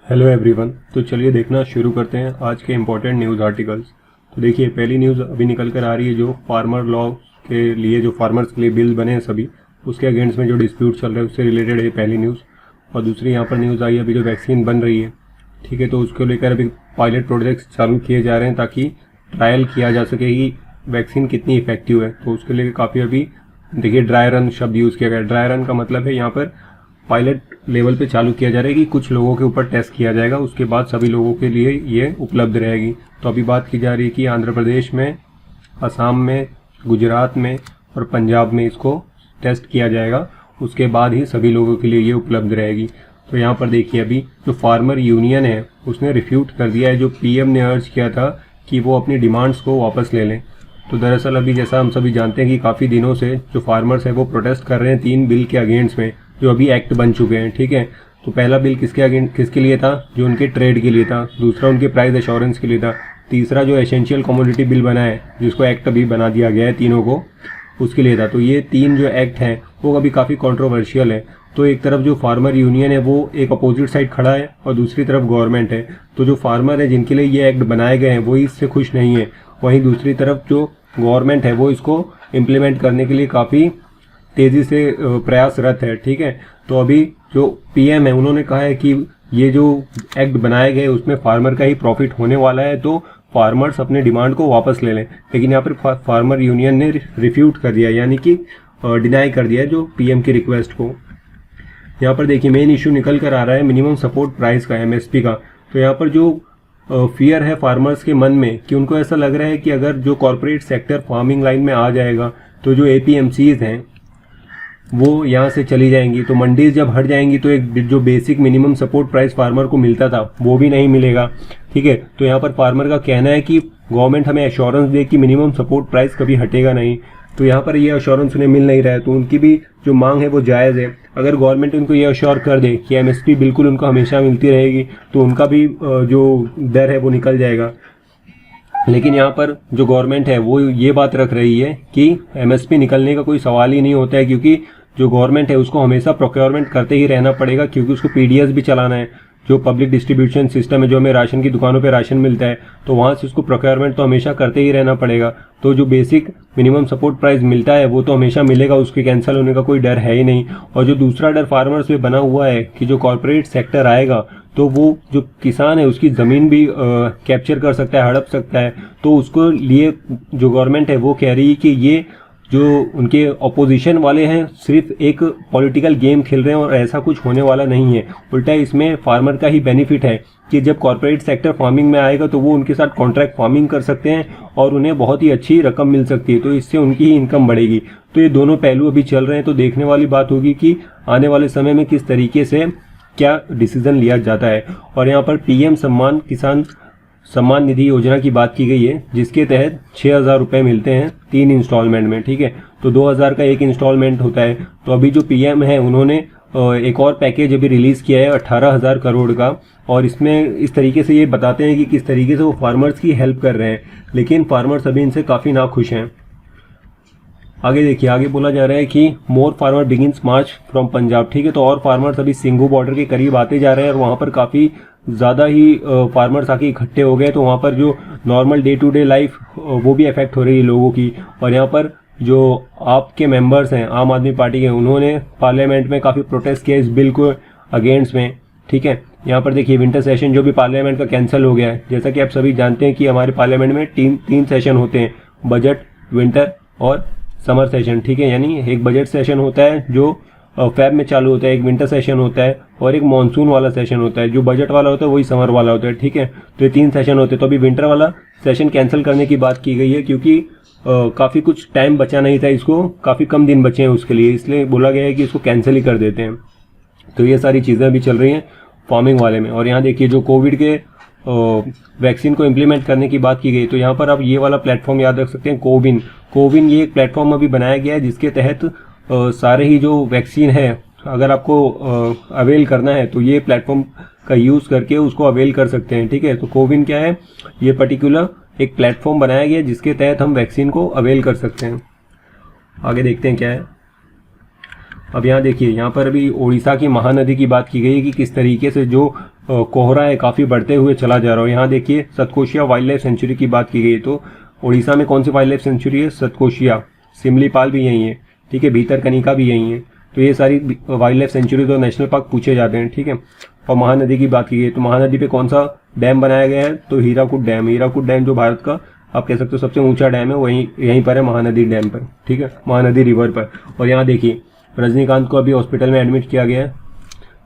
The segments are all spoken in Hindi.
Hello everyone. तो चलिए देखना शुरू करते हैं आज के इम्पोर्टेंट न्यूज़ आर्टिकल्स। तो देखिए, पहली न्यूज़ अभी निकल कर आ रही है जो फार्मर लॉ के लिए, जो फार्मर्स के लिए बिल बने हैं सभी, उसके अगेंस्ट में जो डिस्प्यूट चल रहा है उससे रिलेटेड है पहली न्यूज़। और दूसरी यहाँ पर न्यूज़ आई है अभी जो वैक्सीन बन रही है, ठीक है, तो उसको लेकर अभी पायलट प्रोजेक्ट्स चालू किए जा रहे हैं ताकि ट्रायल किया जा सके कि वैक्सीन कितनी इफेक्टिव है। तो उसके लिए काफ़ी अभी देखिए ड्राई रन शब्द यूज़ किया गया है। ड्राई रन का मतलब है यहाँ पर पायलट लेवल पे चालू किया जा रहा है कि कुछ लोगों के ऊपर टेस्ट किया जाएगा, उसके बाद सभी लोगों के लिए ये उपलब्ध रहेगी। तो अभी बात की जा रही है कि आंध्र प्रदेश में, असम में, गुजरात में और पंजाब में इसको टेस्ट किया जाएगा, उसके बाद ही सभी लोगों के लिए ये उपलब्ध रहेगी। तो यहाँ पर देखिए अभी जो फार्मर यूनियन है उसने रिफ्यूट कर दिया है जो पीएम ने अर्ज किया था कि वो अपनी डिमांड्स को वापस ले लें। तो दरअसल अभी जैसा हम सभी जानते हैं कि काफ़ी दिनों से जो फार्मर्स हैं वो प्रोटेस्ट कर रहे हैं 3 बिल के अगेंस्ट में जो अभी एक्ट बन चुके हैं, ठीक है। तो पहला बिल किसके लिए था? जो उनके ट्रेड के लिए था। दूसरा उनके प्राइस एश्योरेंस के लिए था। तीसरा जो एसेंशियल कमोडिटी बिल बना है जिसको एक्ट अभी बना दिया गया है तीनों को, उसके लिए था। तो ये 3 जो एक्ट हैं वो अभी काफ़ी कंट्रोवर्शियल है। तो एक तरफ जो फार्मर यूनियन है वो एक अपोजिट साइड खड़ा है और दूसरी तरफ गवर्नमेंट है। तो जो फार्मर है जिनके लिए ये एक्ट बनाए गए हैं वो इससे खुश नहीं है, वहीं दूसरी तरफ जो गवर्नमेंट है वो इसको इम्प्लीमेंट करने के लिए काफ़ी तेज़ी से प्रयासरत है, ठीक है। तो अभी जो पीएम है उन्होंने कहा है कि ये जो एक्ट बनाए गए उसमें फार्मर का ही प्रॉफिट होने वाला है, तो फार्मर्स अपने डिमांड को वापस ले लें। लेकिन यहाँ पर फार्मर यूनियन ने रिफ्यूट कर दिया, यानी कि डिनाई कर दिया जो पीएम की रिक्वेस्ट को। यहाँ पर देखिए मेन इशू निकल कर आ रहा है मिनिमम सपोर्ट प्राइस का, एमएसपी का। तो यहाँ पर जो फियर है फार्मर्स के मन में कि उनको ऐसा लग रहा है कि अगर जो कॉर्पोरेट सेक्टर फार्मिंग लाइन में आ जाएगा तो जो एपीएमसीज हैं वो यहाँ से चली जाएंगी, तो मंडीज जब हट जाएंगी तो एक जो basic minimum support price farmer को मिलता था वो भी नहीं मिलेगा, ठीक है। तो यहाँ पर फार्मर का कहना है कि गवर्नमेंट हमें एश्योरेंस दे कि मिनिमम सपोर्ट प्राइस कभी हटेगा नहीं। तो यहाँ पर ये एश्योरेंस उन्हें मिल नहीं रहा है, तो उनकी भी जो मांग है वो जायज़ है। अगर गवर्नमेंट उनको ये एश्योर कर दे कि एमएसपी बिल्कुल उनको हमेशा मिलती रहेगी तो उनका भी जो डर है वो निकल जाएगा। लेकिन यहाँ पर जो गवर्नमेंट है वो ये बात रख रही है कि एमएसपी निकलने का कोई सवाल ही नहीं होता है, क्योंकि जो गवर्नमेंट है उसको हमेशा प्रोक्योरमेंट करते ही रहना पड़ेगा, क्योंकि उसको पीडीएस भी चलाना है। जो पब्लिक डिस्ट्रीब्यूशन सिस्टम है, जो हमें राशन की दुकानों पे राशन मिलता है, तो वहाँ से उसको प्रोक्योरमेंट तो हमेशा करते ही रहना पड़ेगा। तो जो बेसिक मिनिमम सपोर्ट प्राइस मिलता है वो तो हमेशा मिलेगा, उसके कैंसिल होने का कोई डर है ही नहीं। और जो दूसरा डर फार्मर्स में बना हुआ है कि जो कॉर्पोरेट सेक्टर आएगा तो वो जो किसान है उसकी ज़मीन भी कैप्चर कर सकता है, हड़प सकता है। तो उसको लिए जो गवर्नमेंट है वो कह रही है कि ये जो उनके अपोजिशन वाले हैं सिर्फ एक पॉलिटिकल गेम खेल रहे हैं और ऐसा कुछ होने वाला नहीं है। उल्टा इसमें फार्मर का ही बेनिफिट है कि जब कॉर्पोरेट सेक्टर फार्मिंग में आएगा तो वो उनके साथ कॉन्ट्रैक्ट फार्मिंग कर सकते हैं और उन्हें बहुत ही अच्छी रकम मिल सकती है, तो इससे उनकी ही इनकम बढ़ेगी। तो ये दोनों पहलू अभी चल रहे हैं, तो देखने वाली बात होगी कि आने वाले समय में किस तरीके से क्या डिसीजन लिया जाता है। और यहाँ पर पीएम किसान सम्मान निधि योजना की बात की गई है, जिसके तहत 6,000 रुपये मिलते हैं 3 इंस्टॉलमेंट में, ठीक है। तो 2,000 का एक इंस्टॉलमेंट होता है। तो अभी जो पीएम है उन्होंने एक और पैकेज अभी रिलीज़ किया है 18,000 करोड़ का, और इसमें इस तरीके से ये बताते हैं कि किस तरीके से वो फार्मर्स की हेल्प कर रहे हैं। लेकिन फार्मर्स अभी इनसे काफ़ी नाखुश हैं। आगे देखिए, आगे बोला जा रहा है कि more farmer begins march from Punjab, ठीक है। तो और फार्मर्स अभी सिंघू बॉर्डर के करीब आते जा रहे हैं और वहाँ पर काफ़ी ज़्यादा ही फार्मर्स आके इकट्ठे हो गए। तो वहाँ पर जो normal day to day life वो भी अफेक्ट हो रही है लोगों की। और यहाँ पर जो आपके मेंबर्स हैं आम आदमी पार्टी के, उन्होंने पार्लियामेंट में काफ़ी प्रोटेस्ट किया इस बिल को अगेंस्ट में, ठीक है। यहाँ पर देखिए विंटर सेशन जो भी पार्लियामेंट का कैंसिल हो गया है। जैसा कि आप सभी जानते हैं कि हमारे पार्लियामेंट में तीन सेशन होते हैं, बजट, विंटर और समर सेशन, ठीक है। यानी एक बजट सेशन होता है जो फेब में चालू होता है, एक विंटर सेशन होता है और एक मानसून वाला सेशन होता है। जो बजट वाला होता है वही समर वाला होता है, ठीक है। तो ये 3 सेशन होते हैं। तो अभी विंटर वाला सेशन कैंसिल करने की बात की गई है, क्योंकि काफ़ी कुछ टाइम बचा नहीं था, इसको काफ़ी कम दिन बचे हैं उसके लिए, इसलिए बोला गया है कि इसको कैंसिल ही कर देते हैं। तो ये सारी चीज़ें अभी चल रही हैं फार्मिंग वाले में। और यहाँ देखिए जो कोविड के वैक्सीन को इम्प्लीमेंट करने की बात की गई, तो यहाँ पर आप ये वाला प्लेटफॉर्म याद रख सकते हैं, कोविन ये एक प्लेटफॉर्म अभी बनाया गया है जिसके तहत सारे ही जो वैक्सीन है अगर आपको अवेल करना है तो ये प्लेटफॉर्म का यूज़ करके उसको अवेल कर सकते हैं, ठीक है। तो कोविन क्या है? ये पर्टिकुलर एक प्लेटफॉर्म बनाया गया है जिसके तहत हम वैक्सीन को अवेल कर सकते हैं। आगे देखते हैं क्या है। अब यहाँ देखिए, यहाँ पर अभी उड़ीसा की महानदी की बात की गई है कि किस तरीके से जो कोहरा है काफ़ी बढ़ते हुए चला जा रहा है। यहाँ देखिए सतकोशिया वाइल्ड लाइफ सेंचुरी की बात की गई है, तो उड़ीसा में कौन सी वाइल्ड लाइफ सेंचुरी है? सतकोशिया। सिमलीपाल भी यहीं है, ठीक है, भीतरकनिका भी यहीं है। तो ये सारी वाइल्ड लाइफ सेंचुरी तो नेशनल पार्क पूछे जाते हैं, ठीक है। और महानदी की बात की गई तो महानदी पे कौन सा डैम बनाया गया है? तो हीराकुड डैम। हीराकुड डैम जो भारत का आप कह सकते हो सबसे ऊंचा डैम है, वहीं यहीं पर है, महानदी डैम पर, ठीक है, महानदी रिवर पर। और यहाँ देखिए रजनीकांत को अभी हॉस्पिटल में एडमिट किया गया है।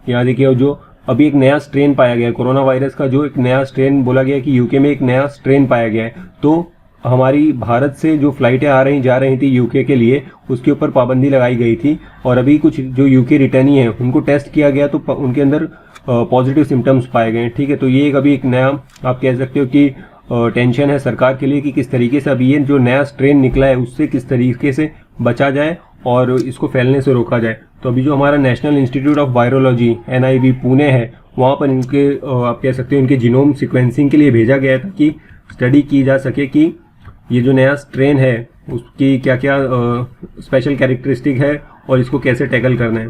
यहाँ देखिए जो अभी एक नया स्ट्रेन पाया गया है कोरोना वायरस का, जो एक नया स्ट्रेन बोला गया है कि यूके में एक नया स्ट्रेन पाया गया है। तो हमारी भारत से जो फ्लाइटें आ रही जा रही थी यूके के लिए, उसके ऊपर पाबंदी लगाई गई थी। और अभी कुछ जो यूके रिटर्नी है उनको टेस्ट किया गया तो उनके अंदर पॉजिटिव सिम्टम्स पाए गए, ठीक है। तो ये अभी एक नया आप कह सकते हो कि टेंशन है सरकार के लिए कि किस तरीके से अभी ये जो नया स्ट्रेन निकला है उससे किस तरीके से बचा जाए और इसको फैलने से रोका जाए। तो अभी जो हमारा national institute of virology NIV Pune है, वहाँ पर इनके आप कह सकते हो इनके जीनोम सीक्वेंसिंग के लिए भेजा गया था कि स्टडी की जा सके कि ये जो नया स्ट्रेन है उसकी क्या क्या स्पेशल कैरेक्टरिस्टिक है और इसको कैसे टैकल करना है।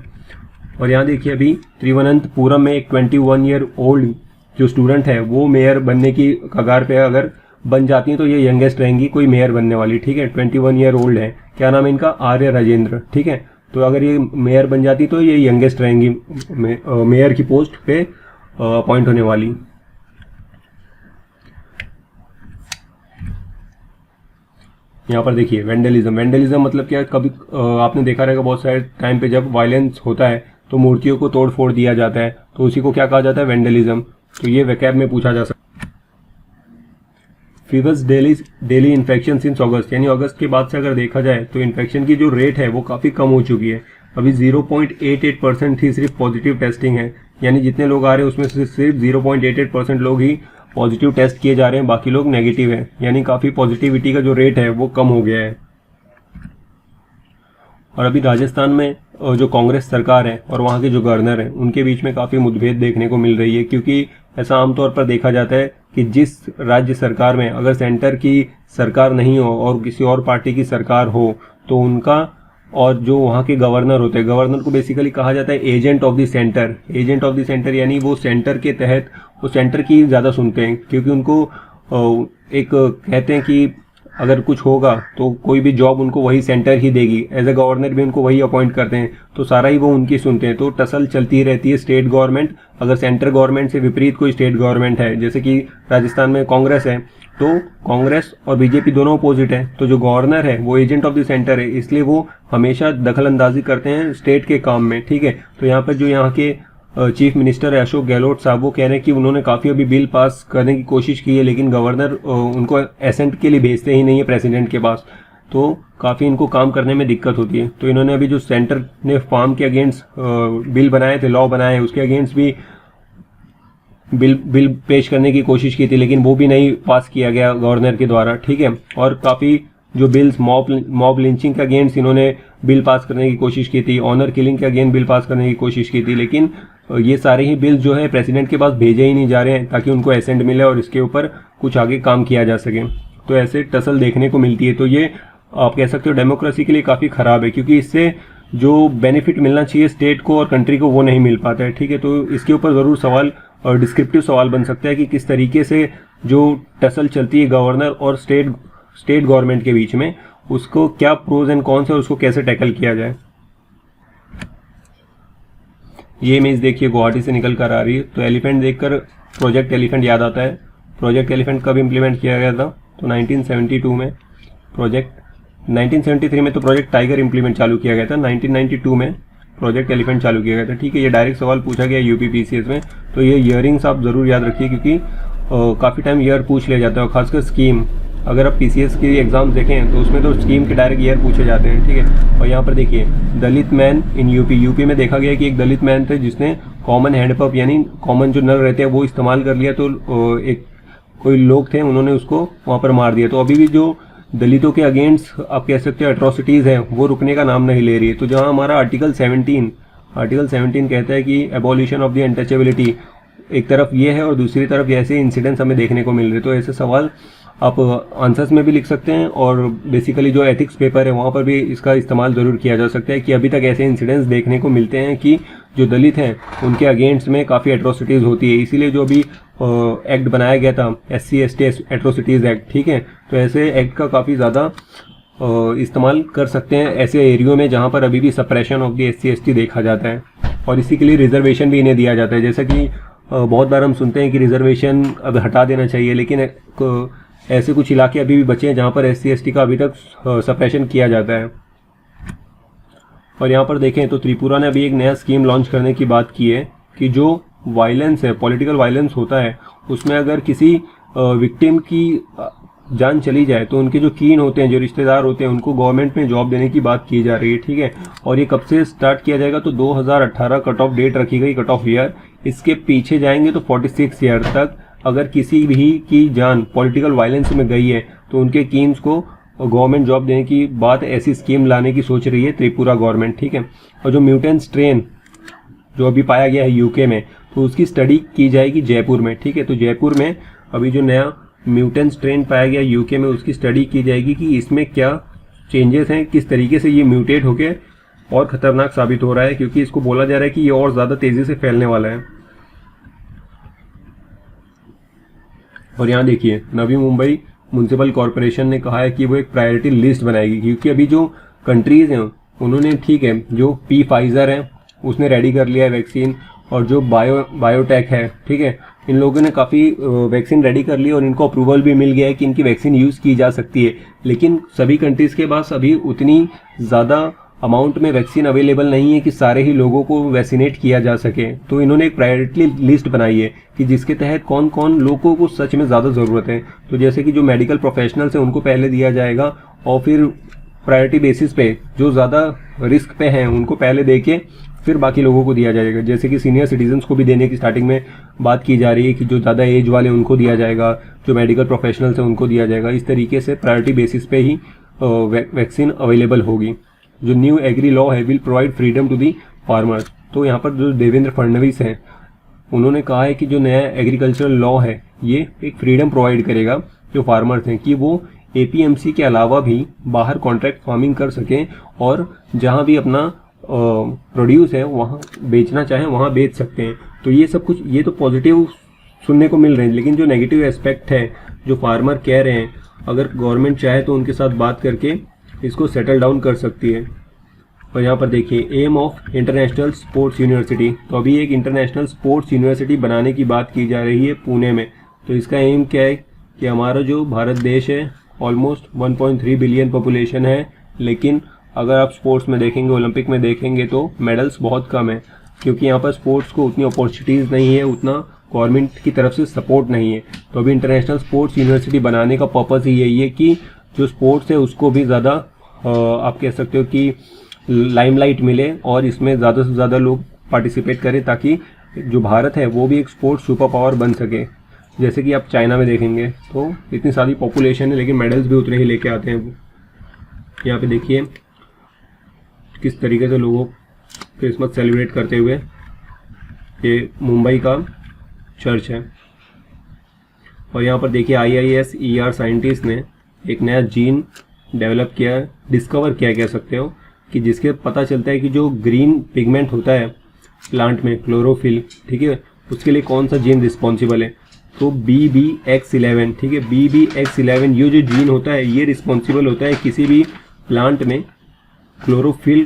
और यहाँ देखिए अभी तिरुवनंतपुरम में एक 21 ईयर ओल्ड जो स्टूडेंट है वो मेयर बनने की कगार पे अगर बन जाती है तो ये यंगेस्ट रहेंगी कोई मेयर बनने वाली, ठीक है। 21 ईयर ओल्ड है, क्या नाम है इनका? आर्य राजेंद्र, ठीक है। तो अगर ये मेयर बन जाती तो ये यंगेस्ट रहेंगी मेयर की पोस्ट पे अपॉइंट होने वाली। यहाँ पर देखिए वेंडलिज्म। वेंडलिज्म मतलब क्या? कभी आपने देखा रहेगा बहुत सारे टाइम पे जब वायलेंस होता है तो मूर्तियों को तोड़ फोड़ दिया जाता है, तो उसी को क्या कहा जाता है? वेंडलिज्म। तो ये वैकेब में पूछा जा सकता है। फीवर्स डेली इन्फेक्शन सिंस अगस्त, यानी अगस्त के बाद से अगर देखा जाए तो इन्फेक्शन की जो रेट है वो काफ़ी कम हो चुकी है। अभी 0.88% ही सिर्फ पॉजिटिव टेस्टिंग है, यानी जितने लोग आ रहे हैं उसमें से सिर्फ 0.88% लोग ही पॉजिटिव टेस्ट किए जा रहे हैं, बाकी लोग नेगेटिव है, यानी काफ़ी पॉजिटिविटी का जो रेट है वो कम हो गया है। और अभी राजस्थान में जो कांग्रेस सरकार है और वहाँ के जो गवर्नर हैं उनके बीच में काफ़ी मुठभेड़ देखने को मिल रही है, क्योंकि ऐसा आमतौर पर देखा जाता है कि जिस राज्य सरकार में अगर सेंटर की सरकार नहीं हो और किसी और पार्टी की सरकार हो तो उनका और जो वहाँ के गवर्नर होते हैं, गवर्नर को बेसिकली कहा जाता है agent of the centre. Agent of the centre यानी वो सेंटर के तहत वो सेंटर की ज़्यादा सुनते हैं, क्योंकि उनको एक कहते हैं कि अगर कुछ होगा तो कोई भी जॉब उनको वही सेंटर ही देगी, एज ए गवर्नर भी उनको वही अपॉइंट करते हैं, तो सारा ही वो उनकी सुनते हैं। तो टसल चलती रहती है स्टेट गवर्नमेंट, अगर सेंटर गवर्नमेंट से विपरीत कोई स्टेट गवर्नमेंट है, जैसे कि राजस्थान में कांग्रेस है तो कांग्रेस और बीजेपी दोनों अपोजिट है, तो जो गवर्नर है वो एजेंट ऑफ द सेंटर है, इसलिए वो हमेशा दखल अंदाजी करते हैं स्टेट के काम में, ठीक है। तो यहाँ पर जो यहाँ के चीफ मिनिस्टर है अशोक गहलोत साहब, वो कह रहे हैं कि उन्होंने काफ़ी अभी बिल पास करने की कोशिश की है, लेकिन गवर्नर उनको एसेंट के लिए भेजते ही नहीं है प्रेसिडेंट के पास, तो काफ़ी इनको काम करने में दिक्कत होती है। तो इन्होंने अभी जो सेंटर ने फार्म के अगेंस्ट बिल बनाए थे, लॉ बनाए, उसके अगेंस्ट भी बिल पेश करने की कोशिश की थी, लेकिन वो भी नहीं पास किया गया गवर्नर के द्वारा, ठीक है। और काफ़ी जो बिल्स मॉब लिंचिंग के अगेंस्ट इन्होंने बिल पास करने की कोशिश की थी, ऑनर किलिंग के अगेंस्ट बिल पास करने की कोशिश की थी, लेकिन ये सारे ही बिल जो है प्रेसिडेंट के पास भेजे ही नहीं जा रहे हैं ताकि उनको एसेंट मिले और इसके ऊपर कुछ आगे काम किया जा सके। तो ऐसे टसल देखने को मिलती है। तो ये आप कह सकते हो डेमोक्रेसी के लिए काफ़ी ख़राब है, क्योंकि इससे जो बेनिफिट मिलना चाहिए स्टेट को और कंट्री को वो नहीं मिल पाता है, ठीक है। तो इसके ऊपर ज़रूर सवाल और डिस्क्रिप्टिव सवाल बन सकता है कि किस तरीके से जो टसल चलती है गवर्नर और स्टेट गवर्नमेंट के बीच में, उसको क्या प्रोज एंड कॉन्स है और उसको कैसे टैकल किया जाए। ये इमेज देखिए गुवाहाटी से निकल कर आ रही है, तो एलिफेंट देखकर प्रोजेक्ट एलिफेंट याद आता है। प्रोजेक्ट एलिफेंट कब इम्प्लीमेंट किया गया था? तो 1972 में। 1973 में तो प्रोजेक्ट टाइगर इम्प्लीमेंट चालू किया गया था, 1992 में प्रोजेक्ट एलिफेंट चालू किया गया था, ठीक है। ये डायरेक्ट सवाल पूछा गया UPPCS में, तो ये ईयरिंग्स आप ज़रूर याद रखिए, क्योंकि काफ़ी टाइम ईयर पूछ लिया जाता है, और खासकर स्कीम अगर आप PCS की एग्जाम देखें तो उसमें तो स्कीम के डायरेक्ट ईयर पूछे जाते हैं, ठीक है। और यहाँ पर देखिए दलित मैन इन यूपी में देखा गया कि एक दलित मैन थे जिसने कॉमन हैंडपंप यानी कॉमन जो नल रहते हैं वो इस्तेमाल कर लिया, तो एक कोई लोग थे उन्होंने उसको वहाँ पर मार दिया। तो अभी भी जो दलितों के अगेंस्ट आप कह सकते हो एट्रोसिटीज़ हैं वो रुकने का नाम नहीं ले रही है। तो जहाँ हमारा आर्टिकल 17 कहता है कि एबॉलिशन ऑफ द अनटचेबिलिटी, एक तरफ ये है और दूसरी तरफ ऐसे इंसिडेंट्स हमें देखने को मिल रहे हैं। तो ऐसे सवाल आप आंसर्स में भी लिख सकते हैं, और बेसिकली जो एथिक्स पेपर है वहाँ पर भी इसका इस्तेमाल ज़रूर किया जा सकता है कि अभी तक ऐसे इंसिडेंट्स देखने को मिलते हैं कि जो दलित हैं उनके अगेंस्ट में काफ़ी एट्रोसिटीज़ होती है। इसीलिए जो अभी एक्ट बनाया गया था SC ST एट्रोसिटीज़ एक्ट, ठीक है, तो ऐसे एक्ट का काफ़ी ज़्यादा इस्तेमाल कर सकते हैं ऐसे एरियो में जहाँ पर अभी भी suppression of the SC ST देखा जाता है, और इसी के लिए रिजर्वेशन भी इन्हें दिया जाता है। जैसा कि बहुत बार हम सुनते हैं कि रिजर्वेशन अब हटा देना चाहिए, लेकिन ऐसे कुछ इलाके अभी भी बचे हैं जहाँ पर SC ST का अभी तक सप्रेशन किया जाता है। और यहाँ पर देखें तो त्रिपुरा ने अभी एक नया स्कीम लॉन्च करने की बात की है कि जो वायलेंस है, पॉलिटिकल वायलेंस होता है, उसमें अगर किसी विक्टिम की जान चली जाए तो उनके जो कीन होते हैं, जो रिश्तेदार होते हैं, उनको गवर्नमेंट में जॉब देने की बात की जा रही है, ठीक है। और ये कब से स्टार्ट किया जाएगा, तो 2018 कट ऑफ डेट रखी गई, कट ऑफ ईयर। इसके पीछे जाएंगे तो 46 ईयर तक अगर किसी भी की जान पॉलिटिकल वायलेंस में गई है तो उनके कीन्स को गवर्नमेंट जॉब देने की बात, ऐसी स्कीम लाने की सोच रही है त्रिपुरा गवर्नमेंट, ठीक है। और जो म्यूटेंट स्ट्रेन जो अभी पाया गया है यूके में, तो उसकी स्टडी की जाएगी जयपुर में, ठीक है। तो जयपुर में अभी जो नया म्यूटेंट स्ट्रेन पाया गया यूके में, उसकी स्टडी की जाएगी कि इसमें क्या चेंजेस हैं, किस तरीके से ये म्यूटेट होकर और ख़तरनाक साबित हो रहा है, क्योंकि इसको बोला जा रहा है कि ये और ज़्यादा तेज़ी से फैलने वाला है। और यहाँ देखिए, नवी मुंबई म्यूनसिपल कॉरपोरेशन ने कहा है कि वो एक प्रायोरिटी लिस्ट बनाएगी, क्योंकि अभी जो कंट्रीज़ हैं उन्होंने, ठीक है, जो फाइजर है उसने रेडी कर लिया है वैक्सीन, और जो बायोटेक है, ठीक है, इन लोगों ने काफ़ी वैक्सीन रेडी कर ली और इनको अप्रूवल भी मिल गया है कि इनकी वैक्सीन यूज़ की जा सकती है। लेकिन सभी कंट्रीज़ के पास अभी उतनी ज़्यादा अमाउंट में वैक्सीन अवेलेबल नहीं है कि सारे ही लोगों को वैक्सीनेट किया जा सके। तो इन्होंने एक प्रायोरिटी लिस्ट बनाई है कि जिसके तहत कौन कौन लोगों को सच में ज़्यादा ज़रूरत है। तो जैसे कि जो मेडिकल प्रोफेशनल्स हैं उनको पहले दिया जाएगा, और फिर प्रायोरिटी बेसिस पे जो ज़्यादा रिस्क पे हैं उनको पहले देके फिर बाकी लोगों को दिया जाएगा। जैसे कि सीनियर सिटीजन्स को भी देने की स्टार्टिंग में बात की जा रही है कि जो ज़्यादा एज वाले उनको दिया जाएगा, जो मेडिकल प्रोफेशनल्स हैं उनको दिया जाएगा। इस तरीके से प्रायोरिटी बेसिस पे ही वैक्सीन अवेलेबल होगी। जो न्यू एग्री लॉ है will provide freedom to the farmers. तो यहाँ पर जो देवेंद्र फडणवीस हैं उन्होंने कहा है कि जो नया एग्रीकल्चरल लॉ है ये एक फ्रीडम प्रोवाइड करेगा जो फार्मर्स हैं, कि वो APMC के अलावा भी बाहर कॉन्ट्रैक्ट फार्मिंग कर सकें, और जहाँ भी अपना प्रोड्यूस है वहाँ बेचना चाहें वहाँ बेच सकते हैं। तो ये सब कुछ, ये तो पॉजिटिव सुनने को मिल रहे हैं, लेकिन जो नेगेटिव एस्पेक्ट है, जो फार्मर कह रहे हैं, अगर गवर्नमेंट चाहे तो उनके साथ बात करके इसको सेटल डाउन कर सकती है। और यहाँ पर देखिए, aim of international sports university. तो अभी एक इंटरनेशनल स्पोर्ट्स यूनिवर्सिटी बनाने की बात की जा रही है पुणे में। तो इसका एम क्या है कि हमारा जो भारत देश है ऑलमोस्ट 1.3 बिलियन पॉपुलेशन है, लेकिन अगर आप स्पोर्ट्स में देखेंगे, ओलंपिक में देखेंगे तो मेडल्स बहुत कम है, क्योंकि यहाँ पर स्पोर्ट्स को उतनी अपॉर्चुनिटीज़ नहीं है, उतना गवर्नमेंट की तरफ से सपोर्ट नहीं है। तो अभी इंटरनेशनल स्पोर्ट्स यूनिवर्सिटी बनाने का पर्पज़ ही यही है कि जो स्पोर्ट्स है उसको भी ज़्यादा आप कह सकते हो कि लाइमलाइट मिले और इसमें ज़्यादा से ज़्यादा लोग पार्टिसिपेट करें, ताकि जो भारत है वो भी एक स्पोर्ट्स सुपर पावर बन सके। जैसे कि आप चाइना में देखेंगे तो इतनी सारी पॉपुलेशन है लेकिन मेडल्स भी उतने ही लेके आते हैं वो। यहाँ पे देखिए किस तरीके से लोगों क्रिसमस सेलिब्रेट करते हुए, ये मुंबई का चर्च है। और यहाँ पर देखिए IIS ER साइंटिस्ट ने एक नया जीन डेवलप किया, डिस्कवर किया कह सकते हो, कि जिसके पता चलता है कि जो ग्रीन पिगमेंट होता है प्लांट में, क्लोरोफिल, ठीक है, उसके लिए कौन सा जीन रिस्पॉन्सिबल है। तो BBX11, ठीक है, BBX11 ये जो जीन होता है ये रिस्पॉन्सिबल होता है किसी भी प्लांट में क्लोरोफिल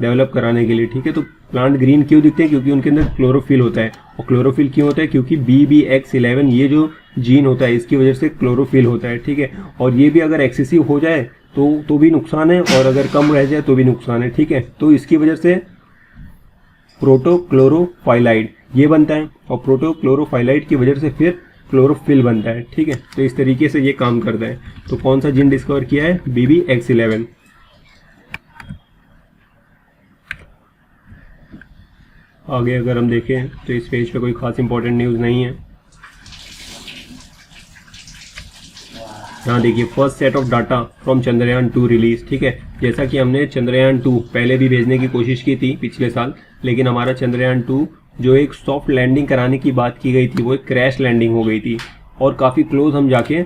डेवलप कराने के लिए, ठीक है। तो प्लांट ग्रीन क्यों दिखते हैं, क्योंकि उनके अंदर क्लोरोफिल होता है। और क्लोरोफिल क्यों होता है, क्योंकि BBX11 ये जो जीन होता है इसकी वजह से क्लोरोफिल होता है, ठीक है। और ये भी अगर एक्सेसिव हो जाए तो भी नुकसान है, और अगर कम रह जाए तो भी नुकसान है, ठीक है। तो इसकी वजह से प्रोटोक्लोरोफाइलाइड ये बनता है, और प्रोटोक्लोरोफाइलाइड की वजह से फिर क्लोरोफिल बनता है, ठीक है। तो इस तरीके से ये काम करता है। तो कौन सा जीन डिस्कवर किया है, BBX11। आगे अगर हम देखें तो इस पेज पे कोई खास इंपॉर्टेंट न्यूज़ नहीं है। यहाँ देखिए, first set of data from Chandrayaan 2 release, ठीक है। जैसा कि हमने चंद्रयान 2 पहले भी भेजने की कोशिश की थी पिछले साल, लेकिन हमारा चंद्रयान 2 जो एक सॉफ्ट लैंडिंग कराने की बात की गई थी वो एक क्रैश लैंडिंग हो गई थी, और काफ़ी क्लोज हम जाके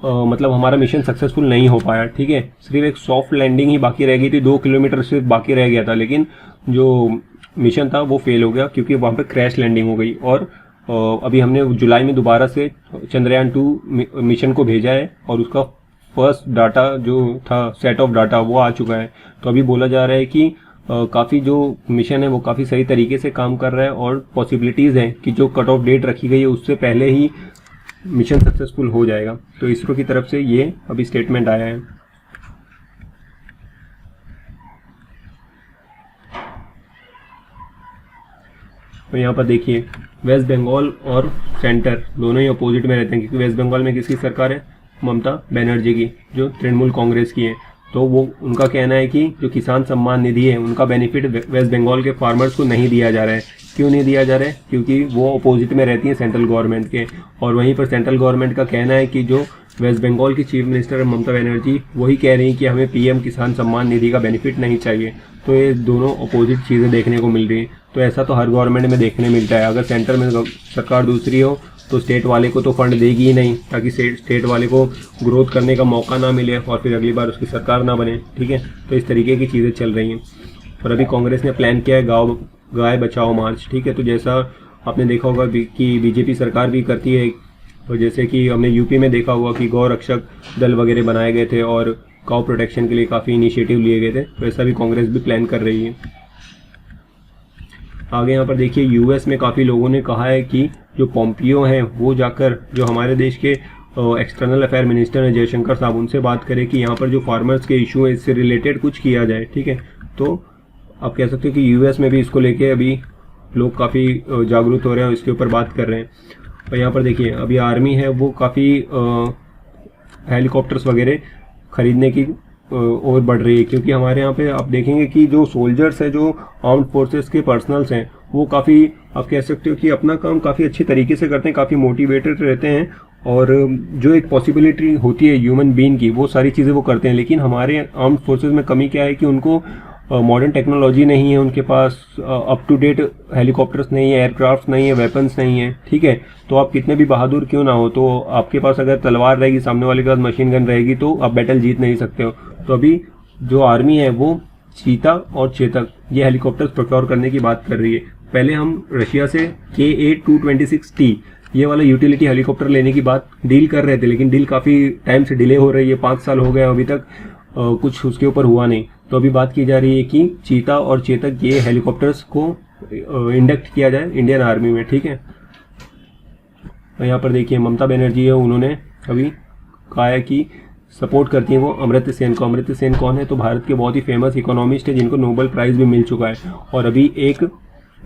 मतलब हमारा मिशन सक्सेसफुल नहीं हो पाया, ठीक है। सिर्फ एक सॉफ्ट लैंडिंग ही बाकी रह गई थी, 2 किलोमीटर सिर्फ बाकी रह गया था। लेकिन जो मिशन था वो फेल हो गया क्योंकि वहाँ पे क्रैश लैंडिंग हो गई। और अभी हमने जुलाई में दोबारा से चंद्रयान 2 मिशन को भेजा है और उसका फर्स्ट डाटा जो था सेट ऑफ डाटा वो आ चुका है। तो अभी बोला जा रहा है कि काफ़ी जो मिशन है वो काफ़ी सही तरीके से काम कर रहा है और पॉसिबिलिटीज़ हैं कि जो कट ऑफ डेट रखी गई है उससे पहले ही मिशन सक्सेसफुल हो जाएगा। तो इसरो की तरफ से ये अभी स्टेटमेंट आया है। तो यहाँ पर देखिए वेस्ट बंगाल और सेंटर दोनों ही अपोजिट में रहते हैं क्योंकि वेस्ट बंगाल में किसकी सरकार है, ममता बनर्जी की, जो तृणमूल कांग्रेस की है। तो वो उनका कहना है कि जो किसान सम्मान निधि है उनका बेनिफिट वेस्ट बंगाल के फार्मर्स को नहीं दिया जा रहा है। क्यों नहीं दिया जा रहा है? क्योंकि वो अपोजिट में रहती है सेंट्रल गवर्नमेंट के, और वहीं पर सेंट्रल गवर्नमेंट का कहना है कि जो वेस्ट बंगाल की चीफ मिनिस्टर ममता बनर्जी वही कह रही हैं कि हमें पीएम किसान सम्मान निधि का बेनिफिट नहीं चाहिए। तो ये दोनों अपोजिट चीज़ें देखने को मिल रही हैं। तो ऐसा तो हर गवर्नमेंट में देखने मिलता है। अगर सेंटर में सरकार दूसरी हो तो स्टेट वाले को तो फंड देगी ही नहीं, ताकि स्टेट वाले को ग्रोथ करने का मौका ना मिले और फिर अगली बार उसकी सरकार ना बने। ठीक है, तो इस तरीके की चीज़ें चल रही हैं। और अभी कांग्रेस ने प्लान किया है गाय बचाओ मार्च। ठीक है, तो जैसा आपने देखा होगा कि बीजेपी सरकार भी करती है, और जैसे कि हमने यूपी में देखा हुआ कि गौ रक्षक दल वगैरह बनाए गए थे और काउ प्रोटेक्शन के लिए काफ़ी इनिशिएटिव लिए गए थे। तो ऐसा भी कांग्रेस भी प्लान कर रही है। आगे यहाँ पर देखिए यूएस में काफ़ी लोगों ने कहा है कि जो पोम्पियो हैं वो जाकर जो हमारे देश के एक्सटर्नल अफेयर मिनिस्टर हैं जयशंकर साहब, उनसे बात करें कि यहाँ पर जो फार्मर्स के इशू है इससे रिलेटेड कुछ किया जाए। ठीक है, तो आप कह सकते हो कि यूएस में भी इसको लेके अभी लोग काफ़ी जागरूक हो रहे हैं और इसके ऊपर बात कर रहे हैं। और यहाँ पर देखिए अभी आर्मी है वो काफ़ी हेलीकॉप्टर्स वगैरह खरीदने की और बढ़ रही है, क्योंकि हमारे यहाँ पे आप देखेंगे कि जो सोल्जर्स हैं, जो आर्म्ड फोर्सेस के पर्सनल्स हैं, वो काफ़ी आप कह सकते हो कि अपना काम काफ़ी अच्छे तरीके से करते हैं, काफ़ी मोटिवेटेड रहते हैं, और जो एक पॉसिबिलिटी होती है ह्यूमन बीइंग की वो सारी चीज़ें वो करते हैं। लेकिन हमारे आर्म्ड फोर्सेस में कमी क्या है कि उनको मॉडर्न टेक्नोलॉजी नहीं है, उनके पास अप टू डेट हेलीकॉप्टर्स नहीं है, एयरक्राफ्ट नहीं है, वेपन्स नहीं है। ठीक है, तो आप कितने भी बहादुर क्यों ना हो, तो आपके पास अगर तलवार रहेगी, सामने वाले के पास मशीन गन रहेगी, तो आप बैटल जीत नहीं सकते हो। तो अभी जो आर्मी है वो चीता और चेतक ये हेलीकॉप्टर्स प्रोक्योर करने की बात कर रही है। पहले हम रशिया से KA-226T ये वाला यूटिलिटी हेलीकॉप्टर लेने की बात डील कर रहे थे, लेकिन डील काफ़ी टाइम से डिले हो रही है, 5 साल हो गए अभी तक कुछ उसके ऊपर हुआ नहीं। तो अभी बात की जा रही है कि चीता और चेतक ये हेलीकॉप्टर्स को इंडक्ट किया जाए इंडियन आर्मी में। ठीक है, और यहाँ पर देखिए ममता बनर्जी है, उन्होंने अभी कहा है कि सपोर्ट करती हैं वो अमर्त्य सेन को। अमर्त्य सेन कौन है? तो भारत के बहुत ही फेमस इकोनॉमिस्ट है जिनको नोबेल प्राइज़ भी मिल चुका है, और अभी एक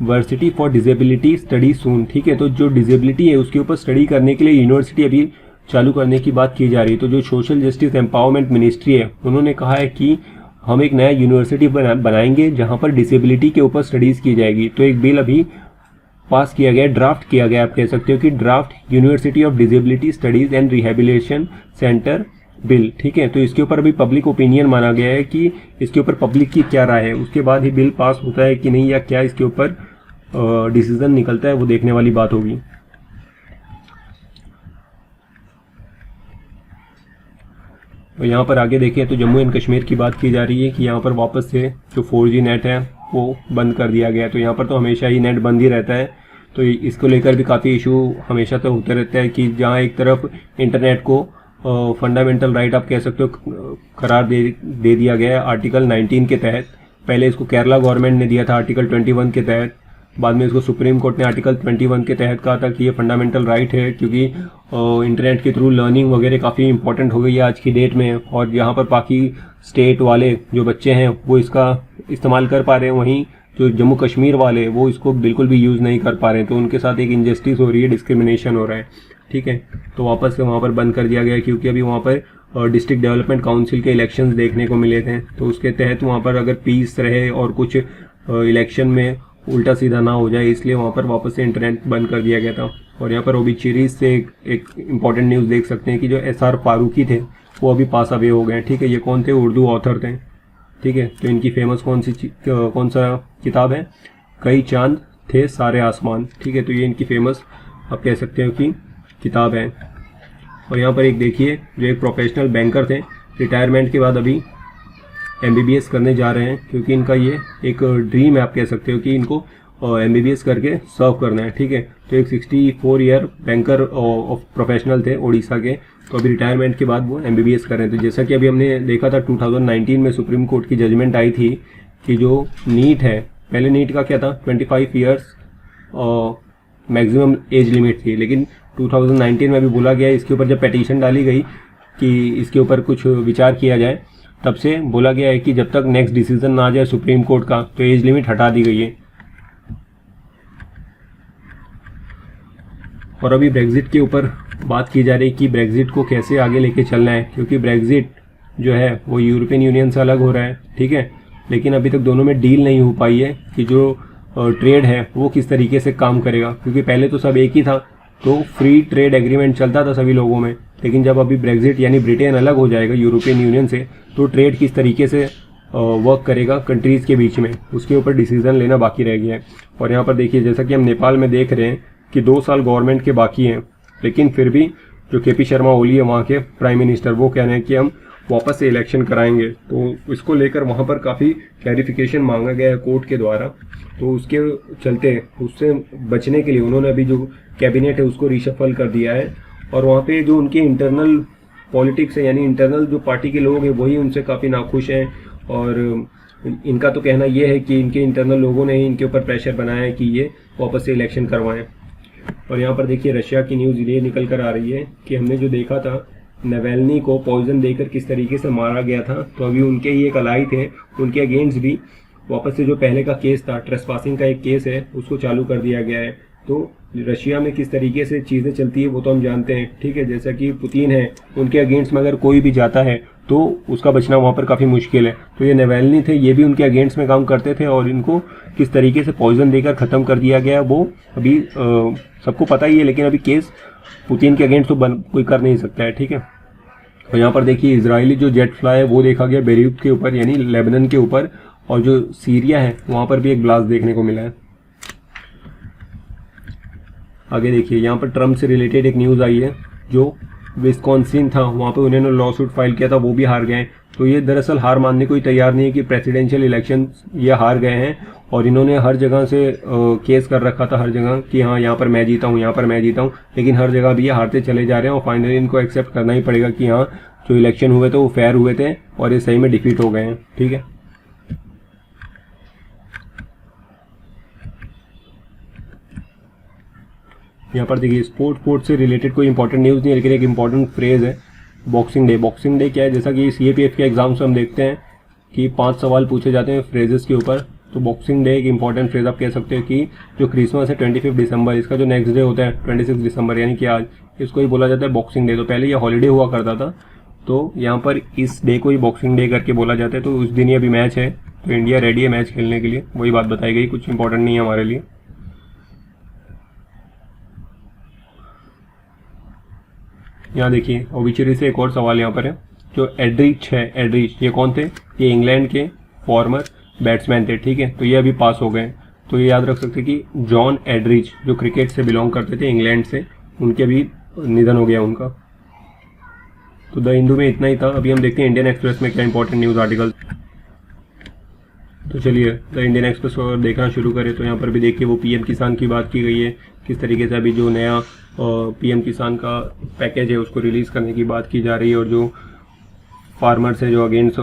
वर्सिटी फॉर डिजेबिलिटी स्टडी सून। ठीक है, तो जो डिजेबिलिटी है उसके ऊपर स्टडी करने के लिए यूनिवर्सिटी अभी चालू करने की बात की जा रही है। तो जो सोशल जस्टिस एम्पावरमेंट मिनिस्ट्री है उन्होंने कहा है कि हम एक नया यूनिवर्सिटी बनाएंगे जहाँ पर डिसेबिलिटी के ऊपर स्टडीज़ की जाएगी। तो एक बिल अभी पास किया गया, ड्राफ्ट किया गया, आप कह सकते हो कि draft university of disability studies and rehabilitation centre bill. ठीक है, तो इसके ऊपर अभी पब्लिक ओपिनियन माना गया है कि इसके ऊपर पब्लिक की क्या राय है, उसके बाद ही बिल पास होता है कि नहीं, या क्या इसके ऊपर डिसीजन निकलता है, वो देखने वाली बात होगी। और यहाँ पर आगे देखें तो जम्मू एंड कश्मीर की बात की जा रही है कि यहाँ पर वापस से जो 4G नेट है वो बंद कर दिया गया है। तो यहाँ पर तो हमेशा ही नेट बंद ही रहता है, तो इसको लेकर भी काफ़ी इशू हमेशा तो होते रहता है कि जहाँ एक तरफ इंटरनेट को फंडामेंटल राइट आप कह सकते हो करार दे दिया गया है आर्टिकल 19 के तहत। पहले इसको केरला गवर्नमेंट ने दिया था आर्टिकल 21 के तहत, बाद में इसको सुप्रीम कोर्ट ने आर्टिकल 21 के तहत कहा था कि ये फंडामेंटल राइट है, क्योंकि इंटरनेट के थ्रू लर्निंग वगैरह काफ़ी इंपॉर्टेंट हो गई है आज की डेट में। और यहाँ पर बाकी स्टेट वाले जो बच्चे हैं वो इसका इस्तेमाल कर पा रहे हैं, वहीं जो जम्मू कश्मीर वाले वो इसको बिल्कुल भी यूज़ नहीं कर पा रहे हैं। तो उनके साथ एक इनजस्टिस हो रही है, डिस्क्रिमिनेशन हो रहा है। ठीक है, तो वापस से वहाँ पर बंद कर दिया गया है, क्योंकि अभी वहाँ पर डिस्ट्रिक्ट डेवलपमेंट काउंसिल के इलेक्शंस देखने को मिले थे। तो उसके तहत वहाँ पर अगर पीस रहे और कुछ इलेक्शन में उल्टा सीधा ना हो जाए, इसलिए वहाँ पर वापस से इंटरनेट बंद कर दिया गया था। और यहाँ पर ओबिचुरीज से एक इम्पॉर्टेंट न्यूज़ देख सकते हैं कि जो SR फारूकी थे वो अभी पास अवे हो गए। ठीक है, ये कौन थे? उर्दू ऑथर थे। ठीक है, तो इनकी फेमस कौन सा किताब है? कई चांद थे सारे आसमान। ठीक है, तो ये इनकी फेमस आप कह सकते हो कि किताब है। और यहाँ पर एक देखिए जो एक प्रोफेशनल बैंकर थे, रिटायरमेंट के बाद अभी MBBS करने जा रहे हैं, क्योंकि इनका ये एक ड्रीम है, आप कह सकते हो कि इनको MBBS करके सर्व करना है। ठीक है, तो एक 64 ईयर बैंकर ऑफ प्रोफेशनल थे उड़ीसा के, तो अभी रिटायरमेंट के बाद वो MBBS कर रहे हैं। तो जैसा कि अभी हमने देखा था 2019 में सुप्रीम कोर्ट की जजमेंट आई थी कि जो नीट है, पहले नीट का क्या था 25 ईयर्स मैक्सिमम एज लिमिट थी, लेकिन 2019 में भी बोला गया, इसके ऊपर जब पिटीशन डाली गई कि इसके ऊपर कुछ विचार किया जाए, तब से बोला गया है कि जब तक नेक्स्ट डिसीजन ना आ जाए सुप्रीम कोर्ट का, तो एज लिमिट हटा दी गई है। और अभी ब्रेग्जिट के ऊपर बात की जा रही है कि ब्रेग्जिट को कैसे आगे लेके चलना है, क्योंकि ब्रेग्जिट जो है वो यूरोपियन यूनियन से अलग हो रहा है। ठीक है, लेकिन अभी तक दोनों में डील नहीं हो पाई है कि जो ट्रेड है वो किस तरीके से काम करेगा, क्योंकि पहले तो सब एक ही था, तो फ्री ट्रेड एग्रीमेंट चलता था सभी लोगों में। लेकिन जब अभी ब्रेग्जिट यानी ब्रिटेन अलग हो जाएगा यूरोपियन यूनियन से, तो ट्रेड किस तरीके से वर्क करेगा कंट्रीज़ के बीच में, उसके ऊपर डिसीजन लेना बाकी रह गया है। और यहाँ पर देखिए, जैसा कि हम नेपाल में देख रहे हैं कि 2 साल गवर्नमेंट के बाकी हैं, लेकिन फिर भी जो KP शर्मा ओली है वहाँ के प्राइम मिनिस्टर, वो कह रहे हैं कि हम वापस से इलेक्शन कराएंगे। तो इसको लेकर वहाँ पर काफ़ी क्लैरिफिकेशन मांगा गया है कोर्ट के द्वारा। तो उसके चलते उससे बचने के लिए उन्होंने अभी जो कैबिनेट है उसको रिशफल कर दिया है, और वहाँ पे जो उनके इंटरनल पॉलिटिक्स है, यानी इंटरनल जो पार्टी के लोग हैं वही उनसे काफ़ी नाखुश हैं। और इनका तो कहना ये है कि इनके इंटरनल लोगों ने ही इनके ऊपर प्रेशर बनाया है कि ये वापस से इलेक्शन करवाएं। और यहाँ पर देखिए रशिया की न्यूज़ ये निकल कर आ रही है कि हमने जो देखा था नवेल्नी को पॉइजन देकर किस तरीके से मारा गया था, तो अभी उनके ही एक अलाई थे, उनके अगेंस्ट भी वापस से जो पहले का केस था, ट्रेसपासिंग का एक केस है, उसको चालू कर दिया गया है। तो रशिया में किस तरीके से चीज़ें चलती है वो तो हम जानते हैं। ठीक है, जैसा कि पुतिन है, उनके अगेंस्ट में अगर कोई भी जाता है तो उसका बचना वहाँ पर काफ़ी मुश्किल है। तो ये नवेल्नी थे, ये भी उनके अगेंस्ट में काम करते थे, और इनको किस तरीके से पॉइजन देकर ख़त्म कर दिया गया वो अभी सबको पता ही है। लेकिन अभी केस पुतिन के अगेंस्ट तो कोई कर नहीं सकता है। ठीक है, और यहाँ पर देखिए इजरायली जो जेट फ्लाई है वो देखा गया बेरूत के ऊपर, यानी लेबनान के ऊपर, और जो सीरिया है वहाँ पर भी एक ब्लास्ट देखने को मिला है। आगे देखिए, यहाँ पर ट्रम्प से रिलेटेड एक न्यूज़ आई है, जो विस्कॉन्सिन था वहाँ पे उन्होंने लॉ सूट फाइल किया था, वो भी हार गए हैं। तो ये दरअसल हार मानने को ही तैयार नहीं है कि प्रेसिडेंशियल इलेक्शन ये हार गए हैं, और इन्होंने हर जगह से केस कर रखा था, हर जगह कि हाँ यहाँ पर मैं जीता हूँ, यहाँ पर मैं जीता हूँ, लेकिन हर जगह भी ये हारते चले जा रहे हैं। और फाइनली इनको एक्सेप्ट करना ही पड़ेगा कि हाँ जो इलेक्शन हुए थे वो फेयर हुए थे, और ये सही में डिफीट हो गए हैं। ठीक है, यहाँ पर देखिए स्पोर्ट से रिलेटेड कोई इंपॉर्टेंट न्यूज़ नहीं है, लेकिन एक इंपॉर्टेंट फ्रेज़ है बॉक्सिंग डे। बॉक्सिंग डे क्या है, जैसा कि CAPF के एग्जाम्स में हम देखते हैं कि 5 सवाल पूछे जाते हैं फ्रेजेस के ऊपर। तो बॉक्सिंग डे एक इंपॉर्टेंट फ्रेज आप कह सकते हो कि जो क्रिसमस है 25 दिसंबर, इसका जो नेक्स्ट डे होता है 26 दिसंबर, यानी कि आज, इसको ही बोला जाता है बॉक्सिंग डे। तो पहले ये हॉलीडे हुआ करता था, तो यहाँ पर इस डे को ही बॉक्सिंग डे करके बोला जाता है। तो उस दिन ही अभी मैच है, तो इंडिया रेडी है मैच खेलने के लिए, वही बात बताई गई, कुछ इंपॉर्टेंट नहीं है हमारे लिए। यहाँ देखिए ओबिचुरी से एक और सवाल यहाँ पर है, जो एड्रिच है, एड्रिच ये कौन थे, ये इंग्लैंड के फॉर्मर बैट्समैन थे। ठीक है, तो ये अभी पास हो गए। तो ये याद रख सकते कि जॉन एड्रिच जो क्रिकेट से बिलोंग करते थे इंग्लैंड से, उनके भी निधन हो गया उनका। तो द हिंदू में इतना ही था। अभी हम देखते हैं इंडियन एक्सप्रेस में क्या इंपॉर्टेंट न्यूज़ आर्टिकल। तो चलिए द इंडियन एक्सप्रेस को देखना शुरू करें, तो यहाँ पर भी देखिए वो PM किसान की बात की गई है, किस तरीके से अभी जो नया PM किसान का पैकेज है उसको रिलीज़ करने की बात की जा रही है, और जो फार्मर्स है जो अगेंस्ट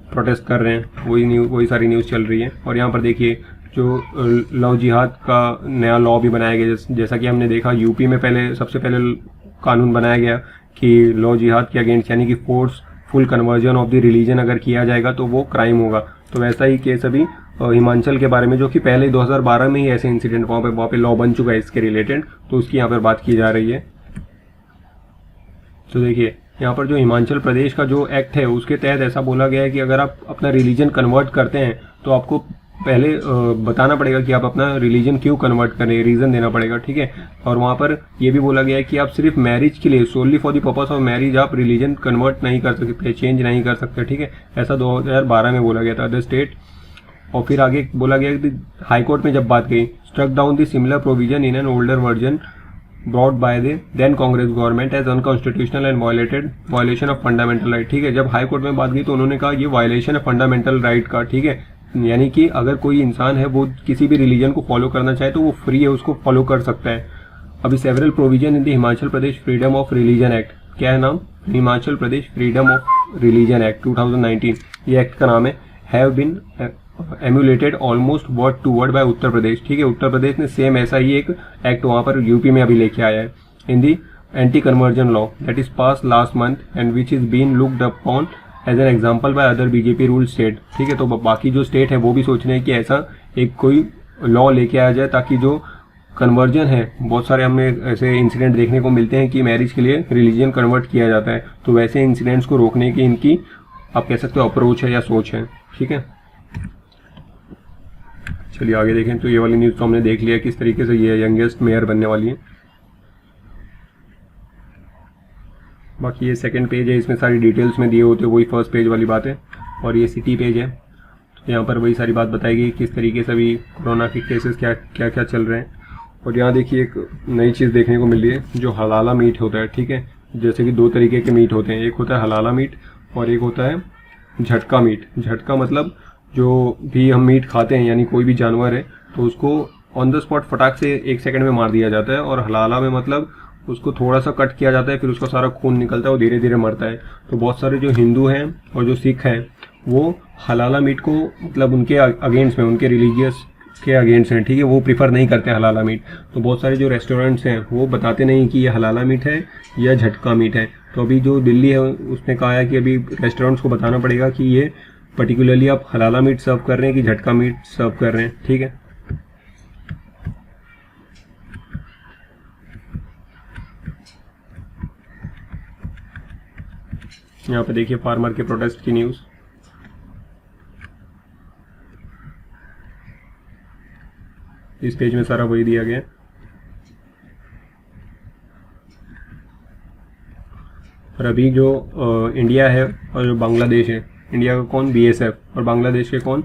प्रोटेस्ट कर रहे हैं वही सारी न्यूज़ चल रही है। और यहाँ पर देखिए जो लव जिहाद का नया लॉ भी बनाया गया, जैसा कि हमने देखा यूपी में पहले सबसे पहले कानून बनाया गया कि लव जिहाद के अगेंस्ट, यानी कि forceful conversion of the religion अगर किया जाएगा तो वो क्राइम होगा। तो वैसा ही केस अभी हिमाचल के बारे में, जो कि पहले 2012 में ही ऐसे इंसिडेंट वहाँ पे लॉ बन चुका है इसके रिलेटेड, तो उसकी यहाँ पर बात की जा रही है। तो देखिए यहाँ पर जो हिमाचल प्रदेश का जो एक्ट है उसके तहत ऐसा बोला गया है कि अगर आप अपना रिलीजन कन्वर्ट करते हैं तो आपको पहले बताना पड़ेगा कि आप अपना रिलीजन क्यों कन्वर्ट करें, रीज़न देना पड़ेगा। ठीक है, और वहाँ पर ये भी बोला गया है कि आप सिर्फ मैरिज के लिए, solely for the purpose of marriage, आप रिलीजन कन्वर्ट नहीं कर सकते, चेंज नहीं कर सकते। ठीक है, ऐसा 2012 में बोला गया था द स्टेट। और फिर आगे बोला गया कि हाई कोर्ट में जब बात गई, struck down the similar provision in an older version brought by the then Congress government as unconstitutional and violation of fundamental right. ठीक है, जब हाई कोर्ट में बात की तो उन्होंने कहा ये वायलेशन है फंडामेंटल राइट का। ठीक है, यानी कि अगर कोई इंसान है वो किसी भी रिलीजन को फॉलो करना चाहे तो वो फ्री है, उसको फॉलो कर सकता है। अभी several provision in the Himachal Pradesh freedom of religion act, क्या है नाम, Himachal Pradesh freedom of religion act 2019, ये एक्ट का नाम है, have been emulated almost word to word by Uttar Pradesh. ठीक है, उत्तर प्रदेश ने सेम ऐसा ही एक एक्ट वहाँ पर यूपी में अभी लेके आया है in the anti conversion law that is pass last month and which is been looked upon as an example by other BJP rule state. ठीक है, तो बाकी जो स्टेट है वो भी सोच रहे हैं कि ऐसा एक कोई लॉ लेके आया जाए ताकि जो कन्वर्जन है, बहुत सारे हमें ऐसे इंसिडेंट देखने को मिलते हैं कि मैरिज के लिए रिलीजन कन्वर्ट किया जाता है, तो वैसे इंसिडेंट्स को रोकने की इनकी आप कह सकते हो अप्रोच है या सोच है। ठीक है, चलिए आगे देखें। तो ये वाली न्यूज़ तो हमने देख लिया किस तरीके से ये यंगेस्ट मेयर बनने वाली है। बाकी ये सेकंड पेज है, इसमें सारी डिटेल्स में दिए होते हैं, वही फर्स्ट पेज वाली बात है। और ये सिटी पेज है, तो यहाँ पर वही सारी बात बताई गई किस तरीके से अभी कोरोना के केसेस क्या क्या चल रहे हैं। और यहाँ देखिए एक नई चीज़ देखने को मिल रही है जो हलाला मीट होता है। ठीक है, जैसे कि 2 तरीके के मीट होते हैं, एक होता है हलाला मीट और एक होता है झटका मीट। झटका मतलब जो भी हम मीट खाते हैं यानी कोई भी जानवर है तो उसको ऑन द स्पॉट फटाक से 1 सेकंड में मार दिया जाता है, और हलाला में मतलब उसको थोड़ा सा कट किया जाता है, फिर उसका सारा खून निकलता है, वो धीरे धीरे मरता है। तो बहुत सारे जो हिंदू हैं और जो सिख हैं वो हलाला मीट को मतलब उनके अगेंस्ट में, उनके रिलीजियस के अगेंस्ट हैं। ठीक है, वो प्रीफर नहीं करते हलाला मीट। तो बहुत सारे जो रेस्टोरेंट्स हैं वो बताते नहीं कि ये हलाला मीट है या झटका मीट है। तो अभी जो दिल्ली है उसने कहा है कि अभी रेस्टोरेंट्स को बताना पड़ेगा कि ये पर्टिकुलरली आप हलाला मीट सर्व कर रहे हैं कि झटका मीट सर्व कर रहे हैं। ठीक है, यहाँ पे देखिए फार्मर के प्रोटेस्ट की न्यूज़। इस पेज में सारा वही दिया गया है। और अभी जो इंडिया है और जो बांग्लादेश है, इंडिया का कौन, बीएसएफ, और बांग्लादेश के कौन,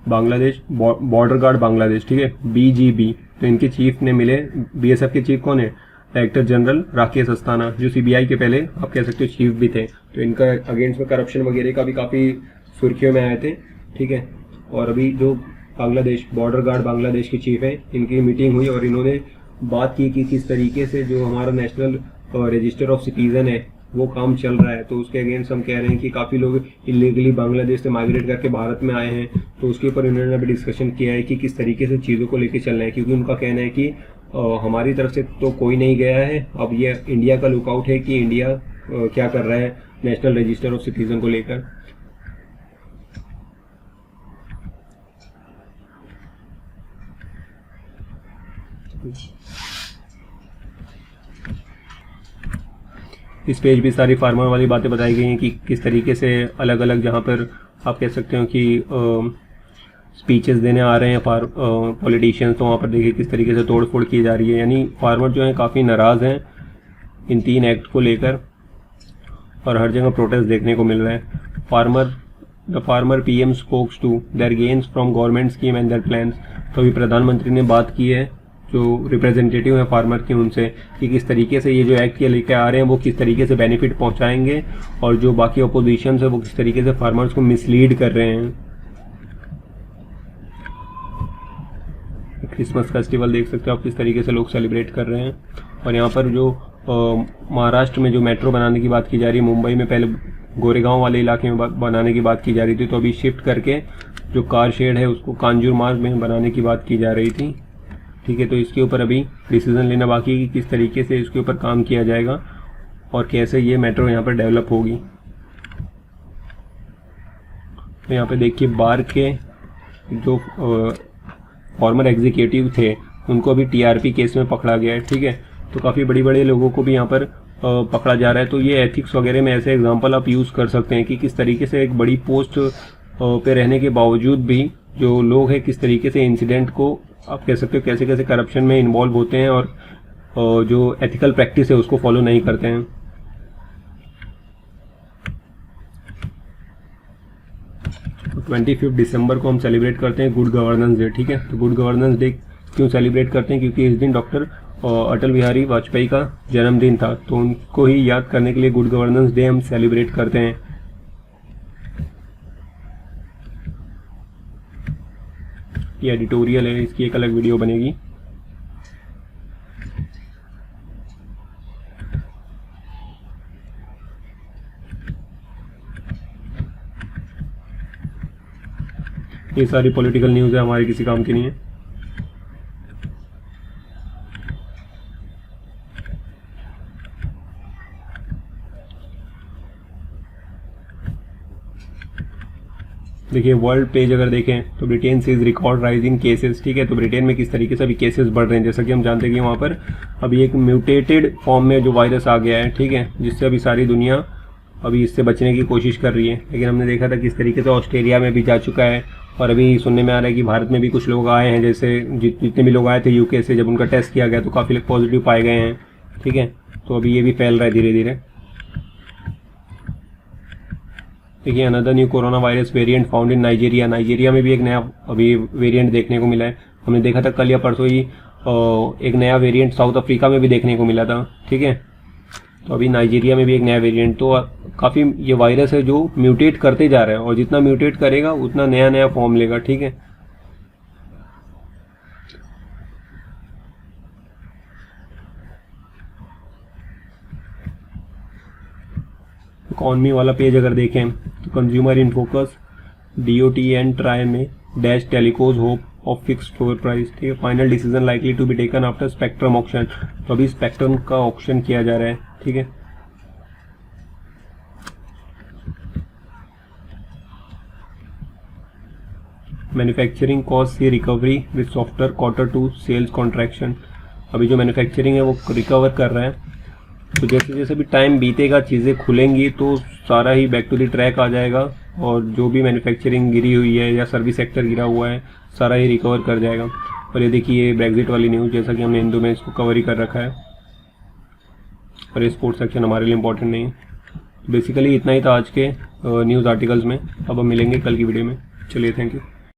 बांग्लादेश बॉर्डर गार्ड बांग्लादेश। ठीक है, बीजीबी। तो इनके चीफ ने मिले, बीएसएफ के चीफ कौन है, डायरेक्टर जनरल राकेश अस्थाना, जो सीबीआई के पहले आप कह सकते हो चीफ भी थे। तो इनका अगेंस्ट में करप्शन वगैरह का भी काफ़ी सुर्खियों में आए थे। ठीक है, और अभी जो बांग्लादेश बॉर्डर गार्ड बांग्लादेश के चीफ हैं, इनकी मीटिंग हुई और इन्होंने बात की कि किस तरीके से जो हमारा नेशनल रजिस्टर ऑफ सिटीजन है वो काम चल रहा है। तो उसके अगेंस्ट हम कह रहे हैं कि काफ़ी लोग इलीगली बांग्लादेश से माइग्रेट करके भारत में आए हैं, तो उसके ऊपर इन्होंने अभी डिस्कशन किया है कि किस तरीके से चीज़ों को लेके चलना है, क्योंकि उनका कहना है कि हमारी तरफ से तो कोई नहीं गया है, अब ये इंडिया का लुकआउट है कि इंडिया क्या कर रहा है नेशनल रजिस्टर ऑफ सिटीजन को लेकर। इस पेज भी सारी फार्मर वाली बातें बताई गई हैं कि किस तरीके से अलग अलग जहाँ पर आप कह सकते हो कि स्पीचेस देने आ रहे हैं पॉलिटिशियंस, तो वहाँ पर देखिए किस तरीके से तोड़ फोड़ की जा रही है। यानी फार्मर जो हैं काफ़ी नाराज़ हैं इन 3 एक्ट को लेकर और हर जगह प्रोटेस्ट देखने को मिल रहा है। The farmer PM spokes to their gains from government scheme and their plans. तो अभी प्रधानमंत्री ने बात की है जो रिप्रेजेंटेटिव है फार्मर की उनसे कि किस तरीके से ये जो एक्ट के लेकर आ रहे हैं वो किस तरीके से बेनिफिट पहुंचाएंगे, और जो बाकी अपोजिशन है वो किस तरीके से फार्मर्स को मिसलीड कर रहे हैं। क्रिसमस फेस्टिवल देख सकते हो आप किस तरीके से लोग सेलिब्रेट कर रहे हैं। और यहाँ पर जो महाराष्ट्र में जो मेट्रो बनाने की बात की जा रही है, मुंबई में पहले गोरेगांव वाले इलाके में बनाने की बात की जा रही थी, तो अभी शिफ्ट करके जो कार शेड है उसको कांजूर मार्ग में बनाने की बात की जा रही थी। ठीक है, तो इसके ऊपर अभी डिसीजन लेना बाकी है कि किस तरीके से इसके ऊपर काम किया जाएगा और कैसे ये मेट्रो यहाँ पर डेवलप होगी। तो यहाँ पे देखिए बार के जो फॉर्मर एग्जीक्यूटिव थे उनको अभी टीआरपी केस में पकड़ा गया है। ठीक है, तो काफ़ी बड़े लोगों को भी यहाँ पर पकड़ा जा रहा है। तो ये एथिक्स वगैरह में ऐसे एग्जांपल आप यूज़ कर सकते हैं कि किस तरीके से एक बड़ी पोस्ट पे रहने के बावजूद भी जो लोग हैं किस तरीके से इंसिडेंट को आप कह सकते हो कैसे कैसे करप्शन में इन्वॉल्व होते हैं और जो एथिकल प्रैक्टिस है उसको फॉलो नहीं करते हैं। तो 25 दिसंबर को हम सेलिब्रेट करते हैं गुड गवर्नेंस डे। ठीक है, तो गुड गवर्नेंस डे क्यों सेलिब्रेट करते हैं, क्योंकि इस दिन डॉक्टर अटल बिहारी वाजपेयी का जन्मदिन था, तो उनको ही याद करने के लिए गुड गवर्नेंस डे हम सेलिब्रेट करते हैं। ये एडिटोरियल है, इसकी एक अलग वीडियो बनेगी। ये सारी पॉलिटिकल न्यूज़ है, हमारे किसी काम की नहीं है। देखिए वर्ल्ड पेज अगर देखें तो ब्रिटेन से रिकॉर्ड राइजिंग केसेस, ठीक है। तो ब्रिटेन में किस तरीके से अभी केसेस बढ़ रहे हैं, जैसा कि हम जानते हैं कि वहाँ पर अभी एक म्यूटेटेड फॉर्म में जो वायरस आ गया है, ठीक है, जिससे अभी सारी दुनिया अभी इससे बचने की कोशिश कर रही है। लेकिन हमने देखा था किस तरीके से ऑस्ट्रेलिया में भी जा चुका है, और अभी सुनने में आ रहा है कि भारत में भी कुछ लोग आए हैं, जैसे जितने भी लोग आए थे यूके से, जब उनका टेस्ट किया गया तो काफ़ी लोग पॉजिटिव पाए गए हैं, ठीक है। तो अभी ये भी फैल रहा है धीरे धीरे। देखिए another new corona virus variant found in Nigeria. Nigeria में भी एक नया अभी वेरिएंट देखने को मिला है। हमने देखा था कल या परसों ही एक नया वेरिएंट साउथ अफ्रीका में भी देखने को मिला था, ठीक है। तो अभी नाइजीरिया में भी एक नया वेरिएंट, तो काफ़ी ये वायरस है जो म्यूटेट करते जा रहा है, और जितना म्यूटेट करेगा उतना नया नया फॉर्म लेगा, ठीक है। इकॉनमी वाला पेज अगर देखें तो consumer in focus, DOT and TRAI में dash telcos hope of fixed floor price, ठीक है। Final decision likely to be taken after spectrum auction. तो अभी स्पेक्ट्रम का ऑक्शन किया जा रहा है, ठीक है। Manufacturing cost see recovery with software Q2 sales contraction. अभी जो मैन्युफैक्चरिंग है वो रिकवर कर रहा है, तो जैसे जैसे भी टाइम बीतेगा, चीज़ें खुलेंगी तो सारा ही बैक टू द ट्रैक आ जाएगा, और जो भी मैन्युफैक्चरिंग गिरी हुई है या सर्विस सेक्टर गिरा हुआ है सारा ही रिकवर कर जाएगा। और ये देखिए ब्रेग्जिट वाली न्यूज़, जैसा कि हमने हिंदू में इसको कवर ही कर रखा है, और ये स्पोर्ट्स सेक्शन हमारे लिए इम्पोर्टेंट नहीं है। बेसिकली इतना ही था आज के न्यूज़ आर्टिकल्स में। अब हम मिलेंगे कल की वीडियो में। चलिए, थैंक यू।